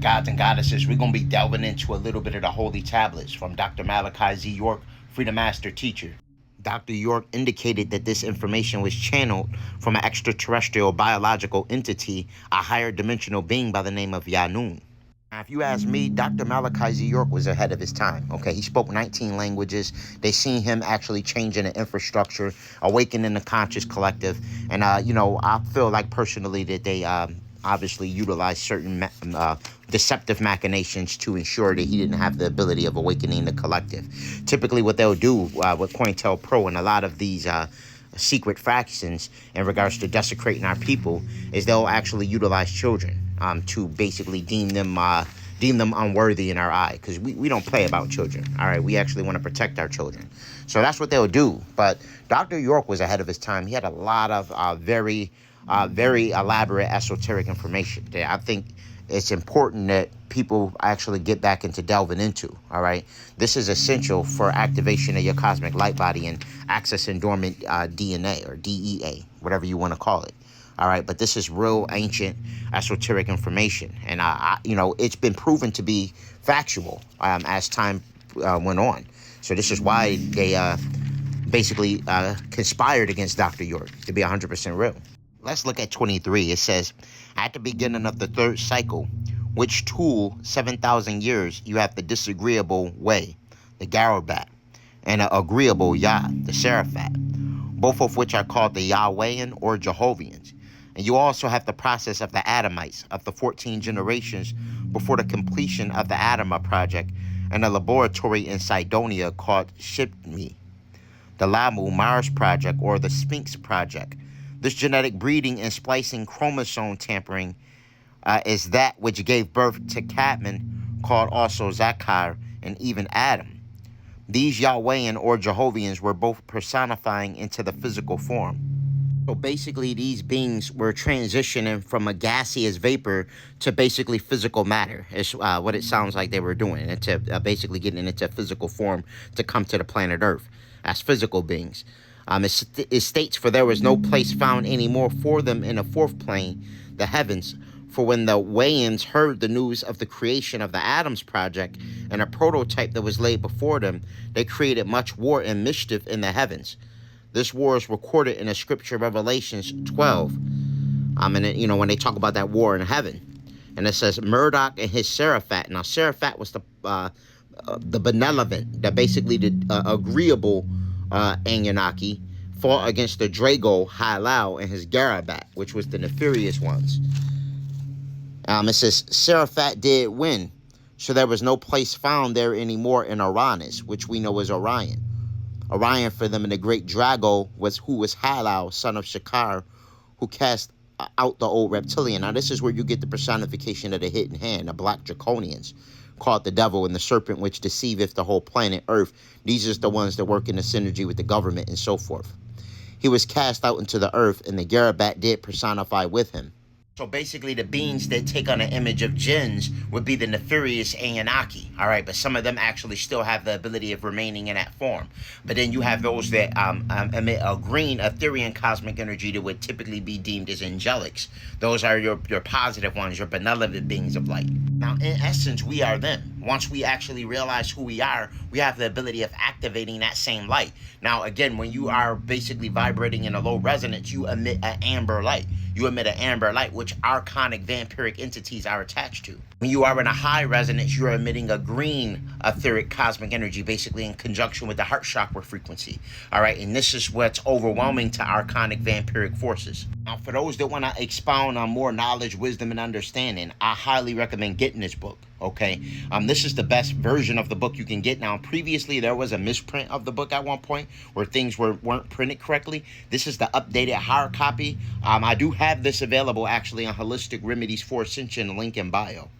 Gods and goddesses, we're going to be delving into a little bit of the holy tablets from Dr. Malachi Z. York, Freedom Master Teacher. Dr. York indicated that this information was channeled from an extraterrestrial biological entity, a higher dimensional being by the name of Yanun. Now, if you ask me, Dr. Malachi Z. York was ahead of his time. Okay, he spoke 19 languages. They seen him actually changing the infrastructure, awakening the conscious collective. And, I feel like personally that they obviously utilized certain deceptive machinations to ensure that he didn't have the ability of awakening the collective. Typically, what they'll do with COINTELPRO and a lot of these secret factions in regards to desecrating our people is they'll actually utilize children to basically deem them unworthy in our eye, because we don't play about children. All right, we actually want to protect our children. So that's what they'll do. But Dr. York was ahead of his time. He had a lot of very elaborate esoteric information that I think it's important that people actually get back into delving into. All right, this is essential for activation of your cosmic light body and accessing dormant DNA or DEA, whatever you want to call it. All right, but this is real ancient esoteric information, and it's been proven to be factual as time went on. So this is why they basically conspired against Dr. York, to be 100% real. Let's look at 23. It says, at the beginning of the third cycle, which tool 7,000 years you have the disagreeable way, the Garabat, and an agreeable Yah, the Seraphat, both of which are called the Yahwehan or Jehovians. And you also have the process of the Adamites of the 14 generations before the completion of the Adama project and a laboratory in Sidonia called Shipmi, the Lamu Mars project or the Sphinx project. This genetic breeding and splicing chromosome tampering is that which gave birth to Cadman, called also Zakar, and even Adam. These Yahwehan or Jehovians were both personifying into the physical form. So basically, these beings were transitioning from a gaseous vapor to basically physical matter. Is what it sounds like they were doing, and to basically getting into physical form to come to the planet Earth as physical beings. It states, for there was no place found anymore for them in the fourth plane, the heavens. For when the Wayans heard the news of the creation of the Adams Project and a prototype that was laid before them, they created much war and mischief in the heavens. This war is recorded in the scripture Revelations 12. And when they talk about that war in heaven, and it says Murdoch and his Seraphat. Now Seraphat was the benevolent, that basically the agreeable Anunnaki, fought against the Drago Halal and his Garabat, which was the nefarious ones. It says Seraphat did win, so there was no place found there anymore in Uranus, which we know as Orion. Orion for them, and the great Drago who was Halal, son of Shakar, who cast out the old reptilian. Now this is where you get the personification of the hidden hand, the black draconians, called the devil, and the serpent which deceiveth the whole planet Earth. These are the ones that work in the synergy with the government and so forth. He was cast out into the earth, and the Garabat did personify with him. So basically, the beings that take on an image of jinns would be the nefarious Anunnaki, all right? But some of them actually still have the ability of remaining in that form. But then you have those that emit a green Ethereal cosmic energy that would typically be deemed as angelics. Those are your positive ones, your benevolent beings of light. Now, in essence, we are them. Once we actually realize who we have the ability of activating that same light. Now, again, when you are basically vibrating in a low resonance, you emit an amber light. You emit an amber light, which archonic vampiric entities are attached to. When you are in a high resonance, you're emitting a green etheric cosmic energy, basically in conjunction with the heart chakra frequency. All right, and this is what's overwhelming to archonic vampiric forces. Now, for those that want to expound on more knowledge, wisdom, and understanding, I highly recommend getting this book. Okay, this is the best version of the book you can get. Now, previously there was a misprint of the book at one point where things weren't printed correctly. This is the updated hard copy. I do have this available actually on Holistic Remedies for Ascension, link in bio.